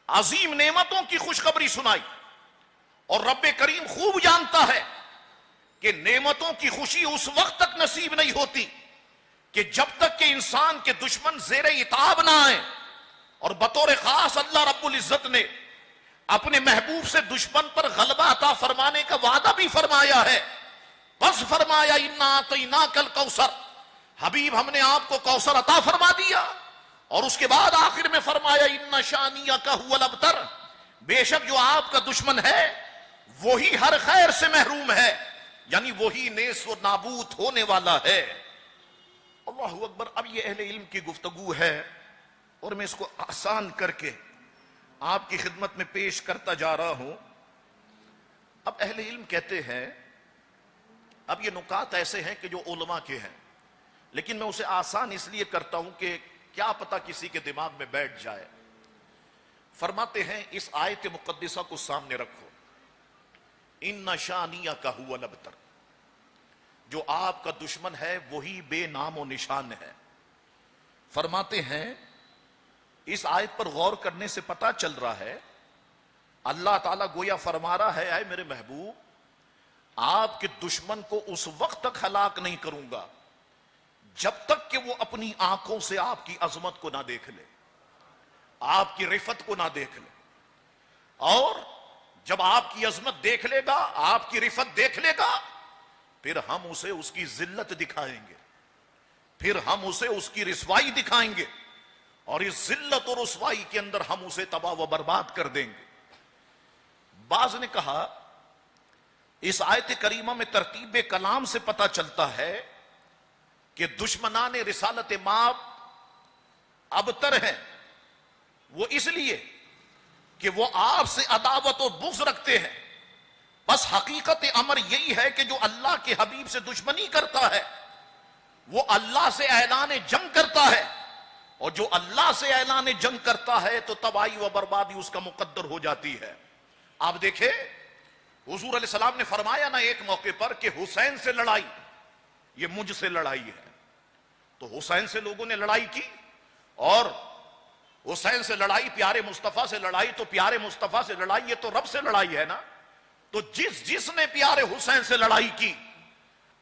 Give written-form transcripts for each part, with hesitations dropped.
عظیم نعمتوں کی خوشخبری سنائی. اور رب کریم خوب جانتا ہے کہ نعمتوں کی خوشی اس وقت تک نصیب نہیں ہوتی کہ جب تک کہ انسان کے دشمن زیر عتاب نہ آئے. اور بطور خاص اللہ رب العزت نے اپنے محبوب سے دشمن پر غلبہ عطا فرمانے کا وعدہ بھی فرمایا ہے. بس فرمایا انا اعطیناک الکوثر، حبیب ہم نے آپ کو کوثر عطا فرما دیا. اور اس کے بعد آخر میں فرمایا ان شانیک ھو الابتر، بے شک جو آپ کا دشمن ہے وہی ہر خیر سے محروم ہے، یعنی وہی نیس و نابود ہونے والا ہے. اللہ اکبر. اب یہ اہل علم کی گفتگو ہے اور میں اس کو آسان کر کے آپ کی خدمت میں پیش کرتا جا رہا ہوں. اب اہل علم کہتے ہیں، اب یہ نکات ایسے ہیں کہ جو علماء کے ہیں، لیکن میں اسے آسان اس لیے کرتا ہوں کہ کیا پتہ کسی کے دماغ میں بیٹھ جائے. فرماتے ہیں اس آیت مقدسہ کو سامنے رکھو، ان شانیک ھو الابتر، جو آپ کا دشمن ہے وہی بے نام و نشان ہے. فرماتے ہیں اس آیت پر غور کرنے سے پتہ چل رہا ہے اللہ تعالیٰ گویا فرما رہا ہے اے میرے محبوب، آپ کے دشمن کو اس وقت تک ہلاک نہیں کروں گا جب تک کہ وہ اپنی آنکھوں سے آپ کی عظمت کو نہ دیکھ لے، آپ کی رفت کو نہ دیکھ لے. اور جب آپ کی عظمت دیکھ لے گا، آپ کی رفت دیکھ لے گا، پھر ہم اسے اس کی ذلت دکھائیں گے، پھر ہم اسے اس کی رسوائی دکھائیں گے، اور اس ذلت اور رسوائی کے اندر ہم اسے تباہ و برباد کر دیں گے. بعض نے کہا اس آیت کریمہ میں ترتیب کلام سے پتہ چلتا ہے کہ دشمنان رسالت مآب ابتر ہیں. وہ اس لیے کہ وہ آپ سے عداوت و بغض رکھتے ہیں. بس حقیقت امر یہی ہے کہ جو اللہ کے حبیب سے دشمنی کرتا ہے وہ اللہ سے اعلان جنگ کرتا ہے، اور جو اللہ سے اعلان جنگ کرتا ہے تو تباہی و بربادی اس کا مقدر ہو جاتی ہے. آپ دیکھیں حضور علیہ السلام نے فرمایا نا ایک موقع پر کہ حسین سے لڑائی یہ مجھ سے لڑائی ہے. تو حسین سے لوگوں نے لڑائی کی، اور حسین سے لڑائی، پیارے مصطفیٰ سے لڑائی، تو پیارے مصطفیٰ سے لڑائی یہ تو رب سے لڑائی ہے نا. تو جس نے پیارے حسین سے لڑائی کی،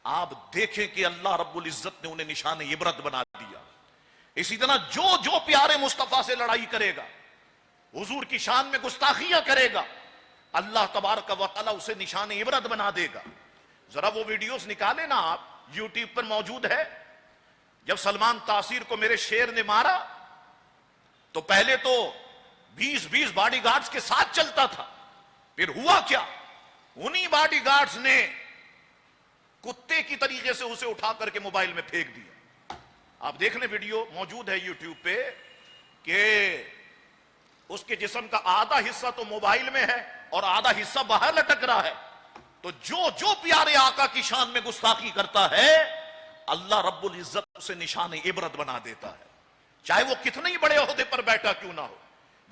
آپ دیکھیں کہ اللہ رب العزت نے انہیں نشان عبرت بنا دیا. اسی طرح جو پیارے مصطفیٰ سے لڑائی کرے گا، حضور کی شان میں گستاخیاں کرے گا، اللہ تبارک و تعالیٰ اسے نشان عبرت بنا دے گا. ذرا وہ ویڈیوز نکالے نا، آپ یوٹیوب پر موجود ہے. جب سلمان تاثیر کو میرے شیر نے مارا تو پہلے تو 20 باڈی گارڈز کے ساتھ چلتا تھا، پھر ہوا کیا، انہی باڈی گارڈز نے کتے کی طریقے سے اسے اٹھا کر کے موبائل میں پھینک دیا. آپ دیکھ لیں، ویڈیو موجود ہے یوٹیوب پہ کہ اس کے جسم کا آدھا حصہ تو موبائل میں ہے اور آدھا حصہ باہر لٹک رہا ہے. تو جو پیارے آقا کی شان میں گستاخی کرتا ہے اللہ رب العزت اسے نشان عبرت بنا دیتا ہے، چاہے وہ کتنے ہی بڑے عہدے پر بیٹھا کیوں نہ ہو.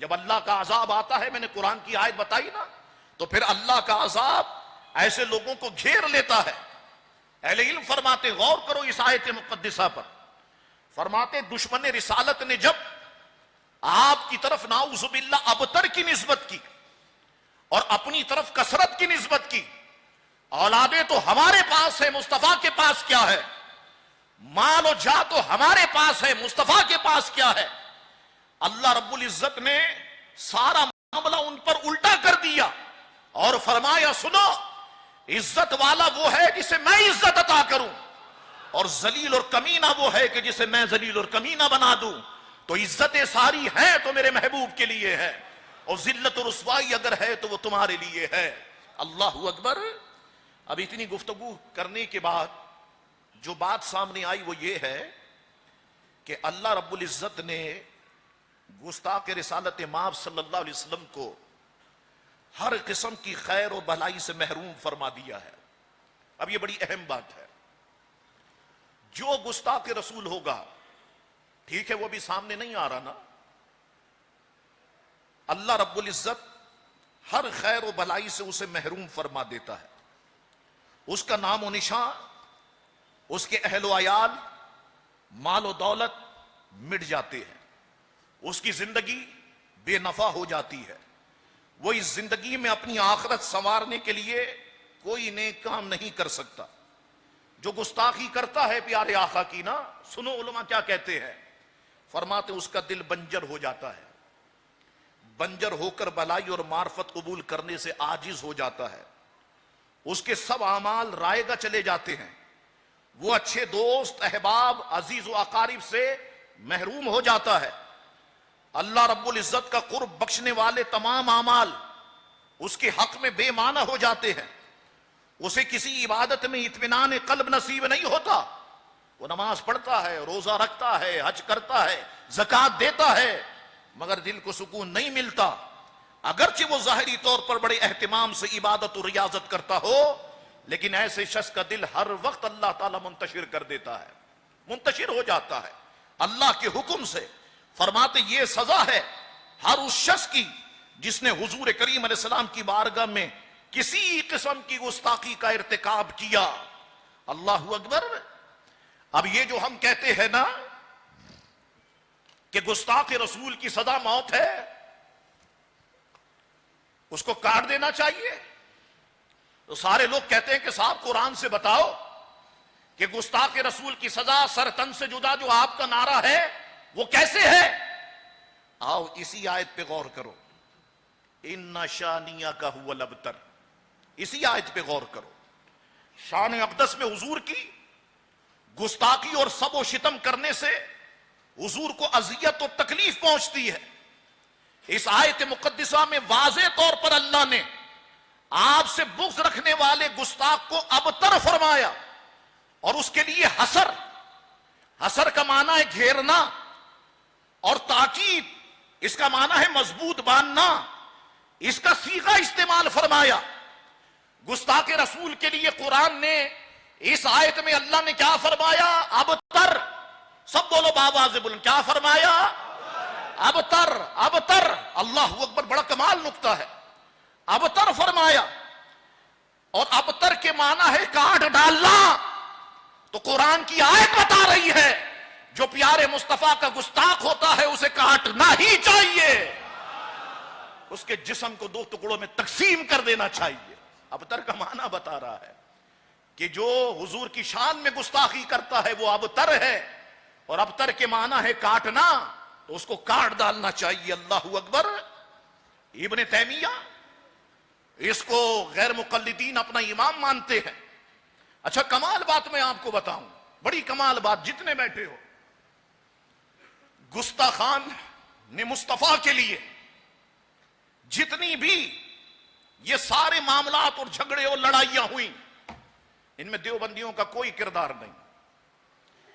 جب اللہ کا عذاب آتا ہے، میں نے قرآن کی آیت بتائی نا، تو پھر اللہ کا عذاب ایسے لوگوں کو گھیر لیتا ہے. اہل علم فرماتے، غور کرو اس آیت مقدسہ پر. فرماتے دشمن رسالت نے جب آپ کی طرف نعوذ باللہ ابتر کی نسبت کی اور اپنی طرف کثرت کی نسبت کی، اولادیں تو ہمارے پاس ہے، مصطفیٰ کے پاس کیا ہے، مال و جا تو ہمارے پاس ہے، مصطفیٰ کے پاس کیا ہے، اللہ رب العزت نے سارا معاملہ ان پر الٹا کر دیا اور فرمایا سنو، عزت والا وہ ہے جسے میں عزت عطا کروں، اور ذلیل اور کمینہ وہ ہے کہ جسے میں ذلیل اور کمینہ بنا دوں. تو عزتیں ساری ہیں تو میرے محبوب کے لیے ہے، اور ذلت اور رسوائی اگر ہے تو وہ تمہارے لیے ہے. اللہ اکبر. اب اتنی گفتگو کرنے کے بعد جو بات سامنے آئی وہ یہ ہے کہ اللہ رب العزت نے گستاخ رسالت مآب صلی اللہ علیہ وسلم کو ہر قسم کی خیر و بھلائی سے محروم فرما دیا ہے. اب یہ بڑی اہم بات ہے. جو گستاخ رسول ہوگا، ٹھیک ہے وہ بھی سامنے نہیں آ رہا نا، اللہ رب العزت ہر خیر و بھلائی سے اسے محروم فرما دیتا ہے. اس کا نام و نشان، اس کے اہل و عیال، مال و دولت مٹ جاتے ہیں. اس کی زندگی بے نفع ہو جاتی ہے. وہ اس زندگی میں اپنی آخرت سنوارنے کے لیے کوئی نیک کام نہیں کر سکتا. جو گستاخی کرتا ہے پیارے آقا کی نا، سنو علماء کیا کہتے ہیں، فرماتے اس کا دل بنجر ہو جاتا ہے، بنجر ہو کر بلائی اور معرفت قبول کرنے سے عاجز ہو جاتا ہے. اس کے سب اعمال رائگاں چلے جاتے ہیں. وہ اچھے دوست، احباب، عزیز و اقارب سے محروم ہو جاتا ہے. اللہ رب العزت کا قرب بخشنے والے تمام اعمال اس کے حق میں بے معنی ہو جاتے ہیں. اسے کسی عبادت میں اطمینان قلب نصیب نہیں ہوتا. وہ نماز پڑھتا ہے، روزہ رکھتا ہے، حج کرتا ہے، زکوٰۃ دیتا ہے، مگر دل کو سکون نہیں ملتا. اگرچہ وہ ظاہری طور پر بڑے اہتمام سے عبادت و ریاضت کرتا ہو، لیکن ایسے شخص کا دل ہر وقت اللہ تعالیٰ منتشر کر دیتا ہے، منتشر ہو جاتا ہے اللہ کے حکم سے. فرماتے یہ سزا ہے ہر اس شخص کی جس نے حضور کریم علیہ السلام کی بارگاہ میں کسی قسم کی گستاخی کا ارتکاب کیا. اللہ اکبر. اب یہ جو ہم کہتے ہیں نا کہ گستاخ رسول کی سزا موت ہے، اس کو کاٹ دینا چاہیے. تو سارے لوگ کہتے ہیں کہ صاحب قرآن سے بتاؤ کہ گستاخ رسول کی سزا سر تن سے جدا جو آپ کا نعرہ ہے وہ کیسے ہے. آؤ اسی آیت پہ غور کرو، ان شانیہ هو الابتر. اسی آیت پہ غور کرو. شان اقدس میں حضور کی گستاخی اور سب و شتم کرنے سے حضور کو اذیت و تکلیف پہنچتی ہے. اس آیت مقدسہ میں واضح طور پر اللہ نے آپ سے بغض رکھنے والے گستاخ کو ابتر فرمایا، اور اس کے لیے حسر، حسر کا معنی ہے گھیرنا، اور تاکید اس کا معنی ہے مضبوط باندھنا. اس کا صیغہ استعمال فرمایا. گستاخ رسول کے لیے قرآن نے اس آیت میں اللہ نے کیا فرمایا؟ ابتر. سب بولو بآواز بلند، کیا فرمایا؟ ابتر. ابتر. اللہ اکبر، بڑا کمال نکتہ ہے. ابتر فرمایا، اور ابتر کے معنی ہے کاٹ ڈالنا. تو قرآن کی آیت بتا رہی ہے جو پیارے مصطفیٰ کا گستاخ ہوتا ہے اسے کاٹنا ہی چاہیے، اس کے جسم کو دو ٹکڑوں میں تقسیم کر دینا چاہیے. ابتر کا معنی بتا رہا ہے کہ جو حضور کی شان میں گستاخی کرتا ہے وہ ابتر ہے، اور ابتر کے معنی ہے کاٹنا، تو اس کو کاٹ ڈالنا چاہیے. اللہ اکبر. ابن تیمیہ اس کو غیر مقلدین اپنا امام مانتے ہیں. اچھا کمال بات میں آپ کو بتاؤں، بڑی کمال بات، جتنے بیٹھے ہو، گستاخان نے مصطفیٰ کے لیے جتنی بھی یہ سارے معاملات اور جھگڑے اور لڑائیاں ہوئیں، ان میں دیوبندیوں کا کوئی کردار نہیں،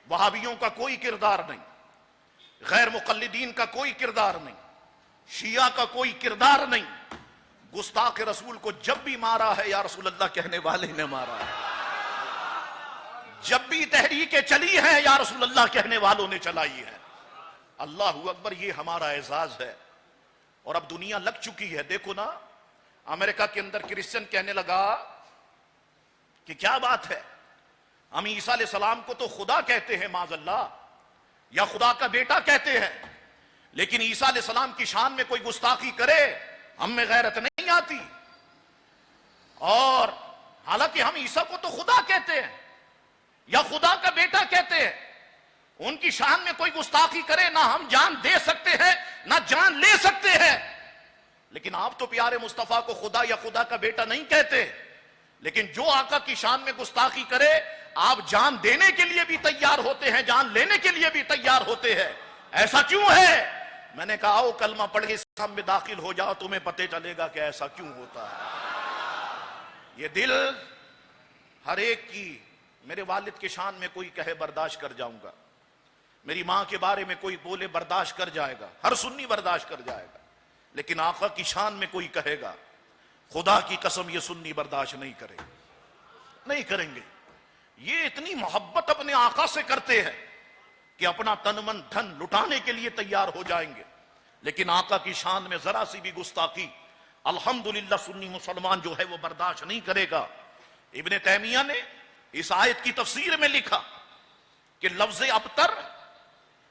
وہابیوں کا کوئی کردار نہیں، غیر مقلدین کا کوئی کردار نہیں، شیعہ کا کوئی کردار نہیں. گستاخ رسول کو جب بھی مارا ہے یا رسول اللہ کہنے والے نے مارا ہے. جب بھی تحریکیں چلی ہیں یا رسول اللہ کہنے والوں نے چلائی ہے. اللہ اکبر. یہ ہمارا اعزاز ہے. اور اب دنیا لگ چکی ہے. دیکھو نا، امریکہ کے اندر کرسچن کہنے لگا کہ کیا بات ہے، ہم عیسیٰ علیہ السلام کو تو خدا کہتے ہیں معاذ اللہ، یا خدا کا بیٹا کہتے ہیں، لیکن عیسیٰ علیہ السلام کی شان میں کوئی گستاخی کرے ہم میں غیرت نہیں آتی. اور حالانکہ ہم عیسیٰ کو تو خدا کہتے ہیں یا خدا کا بیٹا کہتے ہیں، ان کی شان میں کوئی گستاخی کرے نہ ہم جان دے سکتے ہیں نہ جان لے سکتے ہیں. لیکن آپ تو پیارے مصطفیٰ کو خدا یا خدا کا بیٹا نہیں کہتے، لیکن جو آقا کی شان میں گستاخی کرے آپ جان دینے کے لیے بھی تیار ہوتے ہیں، جان لینے کے لیے بھی تیار ہوتے ہیں. ایسا کیوں ہے؟ میں نے کہا آؤ کلمہ پڑھ کے اسلام میں داخل ہو جاؤ، تمہیں پتہ چلے گا کہ ایسا کیوں ہوتا ہے. یہ دل ہر ایک کی، میرے والد کی شان میں کوئی کہے برداشت کر جاؤں گا، میری ماں کے بارے میں کوئی بولے برداشت کر جائے گا، ہر سنی برداشت کر جائے گا، لیکن آقا کی شان میں کوئی کہے گا خدا کی قسم یہ سنی برداشت نہیں کرے، نہیں کریں گے. یہ اتنی محبت اپنے آقا سے کرتے ہیں کہ اپنا تن من دھن لٹانے کے لیے تیار ہو جائیں گے، لیکن آقا کی شان میں ذرا سی بھی گستاخی الحمدللہ سنی مسلمان جو ہے وہ برداشت نہیں کرے گا. ابن تیمیہ نے اس آیت کی تفسیر میں لکھا کہ لفظ ابتر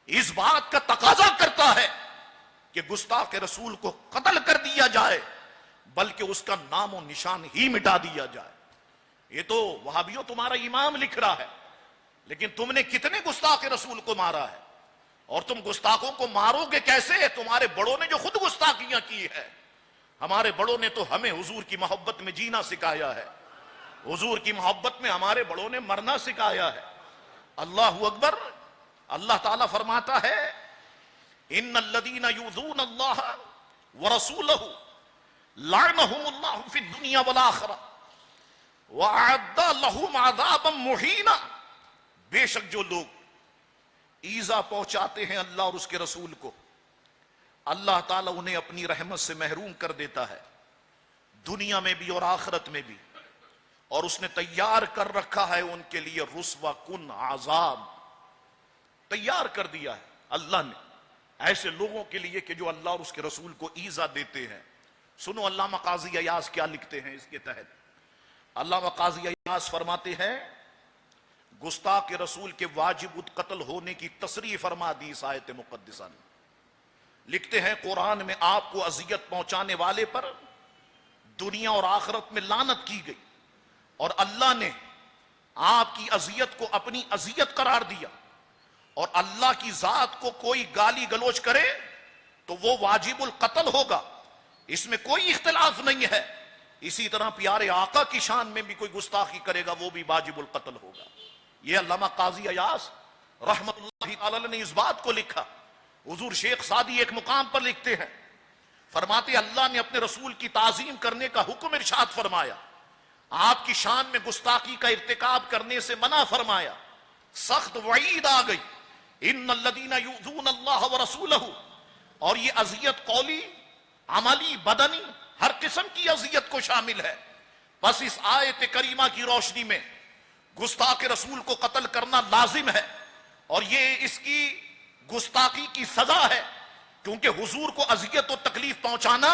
اس بات کا تقاضا کرتا ہے کہ گستاخ رسول کو قتل کر دیا جائے بلکہ اس کا نام و نشان ہی مٹا دیا جائے. یہ تو وہابیوں تمہارا امام لکھ رہا ہے، لیکن تم نے کتنے گستاخ رسول کو مارا ہے؟ اور تم گستاخوں کو مارو گے کیسے؟ تمہارے بڑوں نے جو خود گستاخیاں کی ہے. ہمارے بڑوں نے تو ہمیں حضور کی محبت میں جینا سکھایا ہے، حضور کی محبت میں ہمارے بڑوں نے مرنا سکھایا ہے. اللہ اکبر. اللہ تعالیٰ فرماتا ہے ان الذین یؤذون اللہ ورسولہ لعنہم اللہ فی الدنیا والآخرہ وأعد لهم عذابا مہینا. بے شک جو لوگ ایذا پہنچاتے ہیں اللہ اور اس کے رسول کو، اللہ تعالیٰ انہیں اپنی رحمت سے محروم کر دیتا ہے دنیا میں بھی اور آخرت میں بھی، اور اس نے تیار کر رکھا ہے ان کے لیے رسوا کن عذاب. تیار کر دیا ہے اللہ نے ایسے لوگوں کے لیے کہ جو اللہ اور اس کے رسول کو ایذا دیتے ہیں. سنو علامہ قاضی ایاز کیا لکھتے ہیں اس کے تحت. علامہ قاضی ایاز فرماتے ہیں گستاخ رسول کے واجب القتل ہونے کی تصریح فرما دی اس آیت مقدسہ نے. لکھتے ہیں قرآن میں آپ کو اذیت پہنچانے والے پر دنیا اور آخرت میں لعنت کی گئی، اور اللہ نے آپ کی اذیت کو اپنی اذیت قرار دیا، اور اللہ کی ذات کو کوئی گالی گلوچ کرے تو وہ واجب القتل ہوگا، اس میں کوئی اختلاف نہیں ہے. اسی طرح پیارے آقا کی شان میں بھی کوئی گستاخی کرے گا وہ بھی واجب القتل ہوگا. یہ علامہ قاضی ایاز رحمت اللہ تعالی نے اس بات کو لکھا. حضور شیخ سعدی ایک مقام پر لکھتے ہیں، فرماتے اللہ نے اپنے رسول کی تعظیم کرنے کا حکم ارشاد فرمایا، آپ کی شان میں گستاخی کا ارتکاب کرنے سے منع فرمایا، سخت وعید آ گئی ان الذین یؤذون اللہ ورسولہ. اور یہ اذیت قولی، عملی، بدنی، ہر قسم کی اذیت کو شامل ہے. بس اس آیت کریمہ کی روشنی میں گستاخ رسول کو قتل کرنا لازم ہے، اور یہ اس کی گستاخی کی سزا ہے، کیونکہ حضور کو اذیت و تکلیف پہنچانا.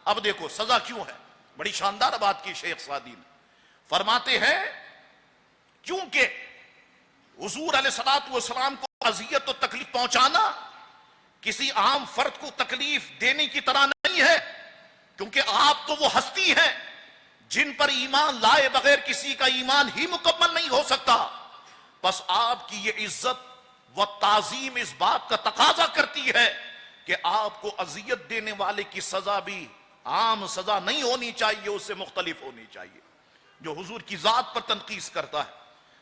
اب دیکھو سزا کیوں ہے، بڑی شاندار بات کی شیخ سعدی نے. فرماتے ہیں کیونکہ حضور علیہ الصلوۃ والسلام کو اذیت و تکلیف پہنچانا کسی عام فرد کو تکلیف دینے کی طرح نہیں ہے، کیونکہ آپ تو وہ ہستی ہیں جن پر ایمان لائے بغیر کسی کا ایمان ہی مکمل نہیں ہو سکتا. بس آپ کی یہ عزت و تعظیم اس بات کا تقاضا کرتی ہے کہ آپ کو اذیت دینے والے کی سزا بھی عام سزا نہیں ہونی چاہیے، اس سے مختلف ہونی چاہیے. جو حضور کی ذات پر تنقیص کرتا ہے،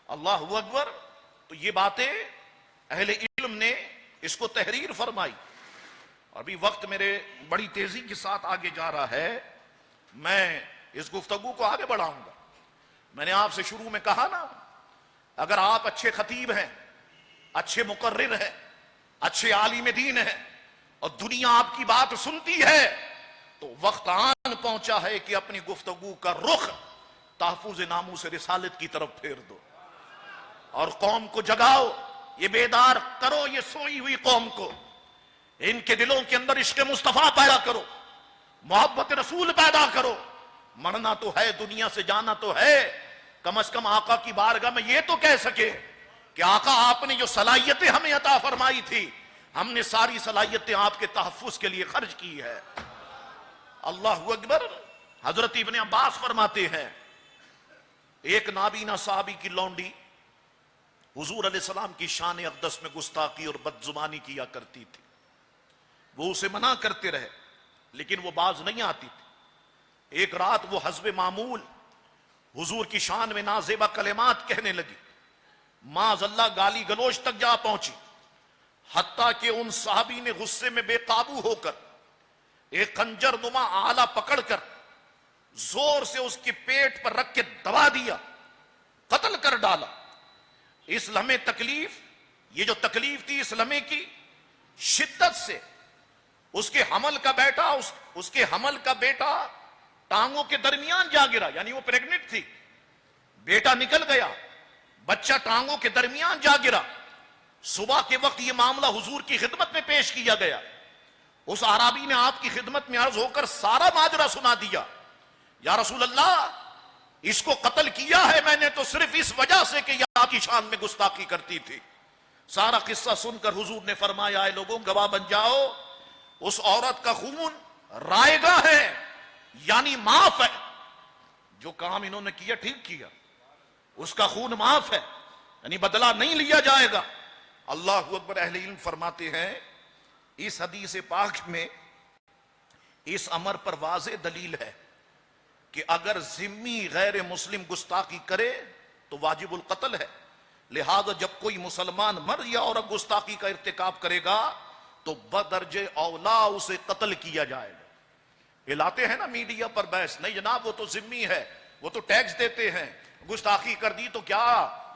اللہ اکبر. تو یہ باتیں اہل علم نے اس کو تحریر فرمائی. ابھی وقت میرے بڑی تیزی کے ساتھ آگے جا رہا ہے، میں اس گفتگو کو آگے بڑھاؤں گا. میں نے آپ سے شروع میں کہا نا، اگر آپ اچھے خطیب ہیں، اچھے مقرر ہیں، اچھے عالم دین ہیں، اور دنیا آپ کی بات سنتی ہے، تو وقت آن پہنچا ہے کہ اپنی گفتگو کا رخ تحفظ ناموس رسالت کی طرف پھیر دو، اور قوم کو جگاؤ، یہ بیدار کرو یہ سوئی ہوئی قوم کو. ان کے دلوں کے اندر عشق مصطفیٰ پیدا کرو، محبت رسول پیدا کرو. مرنا تو ہے، دنیا سے جانا تو ہے، کم از کم آقا کی بارگاہ میں یہ تو کہہ سکے کہ آقا آپ نے جو صلاحیتیں ہمیں عطا فرمائی تھی، ہم نے ساری صلاحیتیں آپ کے تحفظ کے لیے خرچ کی ہے. اللہ اکبر. حضرت ابن عباس فرماتے ہیں ایک نابینا صحابی کی لونڈی حضور علیہ السلام کی شان اقدس میں گستاخی اور بدزبانی کیا کرتی تھی. وہ اسے منع کرتے رہے لیکن وہ باز نہیں آتی تھی. ایک رات وہ حسب معمول حضور کی شان میں نازیبا کلمات کہنے لگی، معاذ اللہ گالی گلوچ تک جا پہنچی، حتیٰ کہ ان صحابی نے غصے میں بے قابو ہو کر ایک خنجر نما آلہ پکڑ کر زور سے اس کے پیٹ پر رکھ کے دبا دیا، قتل کر ڈالا. اس لمحے تکلیف، یہ جو تکلیف تھی اس لمحے کی شدت سے اس کے حمل کا بیٹا ٹانگوں کے درمیان جا گرا. یعنی وہ پریگننٹ تھی، بیٹا نکل گیا، بچہ ٹانگوں کے درمیان جا گرا. صبح کے وقت یہ معاملہ حضور کی خدمت میں پیش کیا گیا. اس اعرابی نے آپ کی خدمت میں عرض ہو کر سارا ماجرا سنا دیا. یا رسول اللہ، اس کو قتل کیا ہے میں نے تو صرف اس وجہ سے کہ یہ آپ کی شان میں گستاخی کرتی تھی. سارا قصہ سن کر حضور نے فرمایا، اے لوگوں گواہ بن جاؤ، اس عورت کا خون رائگاں ہے، یعنی معاف ہے. جو کام انہوں نے کیا ٹھیک کیا، اس کا خون معاف ہے، یعنی بدلہ نہیں لیا جائے گا. اللہ اکبر. اہل علم فرماتے ہیں اس حدیث پاک میں اس امر پر واضح دلیل ہے کہ اگر ذمی غیر مسلم گستاخی کرے تو واجب القتل ہے. لہذا جب کوئی مسلمان مرد یا عورت گستاخی کا ارتکاب کرے گا تو بدرجہ اولا اسے قتل کیا جائے گا. یہ لاتے ہیں نا میڈیا پر بحث، نہیں جناب وہ تو ذمی ہے، وہ تو ٹیکس دیتے ہیں، گستاخی کر دی تو کیا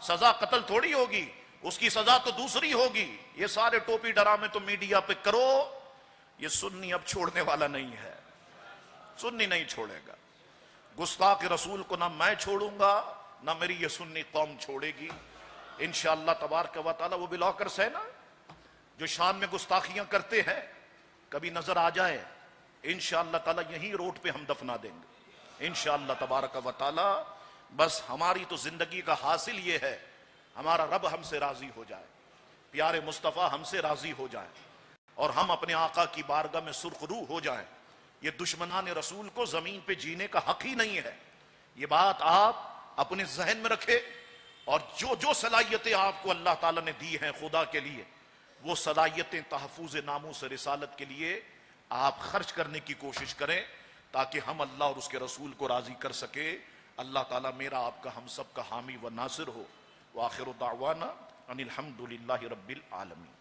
سزا قتل تھوڑی ہوگی، اس کی سزا تو دوسری ہوگی. یہ سارے ٹوپی ڈرامے تو میڈیا پہ کرو. یہ سنی اب چھوڑنے والا نہیں ہے، سنی نہیں چھوڑے گا. گستاخ رسول کو نہ میں چھوڑوں گا نہ میری یہ سنی قوم چھوڑے گی انشاءاللہ تبارک و تعالی. وہ بلاکرس ہے نا جو شام میں گستاخیاں کرتے ہیں، کبھی نظر آ جائے انشاءاللہ تعالی یہیں روڈ پہ ہم دفنا دیں گے انشاءاللہ تبارک و تعالی. بس ہماری تو زندگی کا حاصل یہ ہے ہمارا رب ہم سے راضی ہو جائے، پیارے مصطفیٰ ہم سے راضی ہو جائیں اور ہم اپنے آقا کی بارگاہ میں سرخ روح ہو جائیں. یہ دشمنان رسول کو زمین پہ جینے کا حق ہی نہیں ہے. یہ بات آپ اپنے ذہن میں رکھے اور جو صلاحیتیں آپ کو اللہ تعالیٰ نے دی ہیں خدا کے لیے، وہ صلاحیتیں تحفظ ناموس رسالت کے لیے آپ خرچ کرنے کی کوشش کریں تاکہ ہم اللہ اور اس کے رسول کو راضی کر سکے. اللہ تعالیٰ میرا آپ کا ہم سب کا حامی و ناصر ہو. وآخر دعوانا ان الحمد للہ رب العالمین.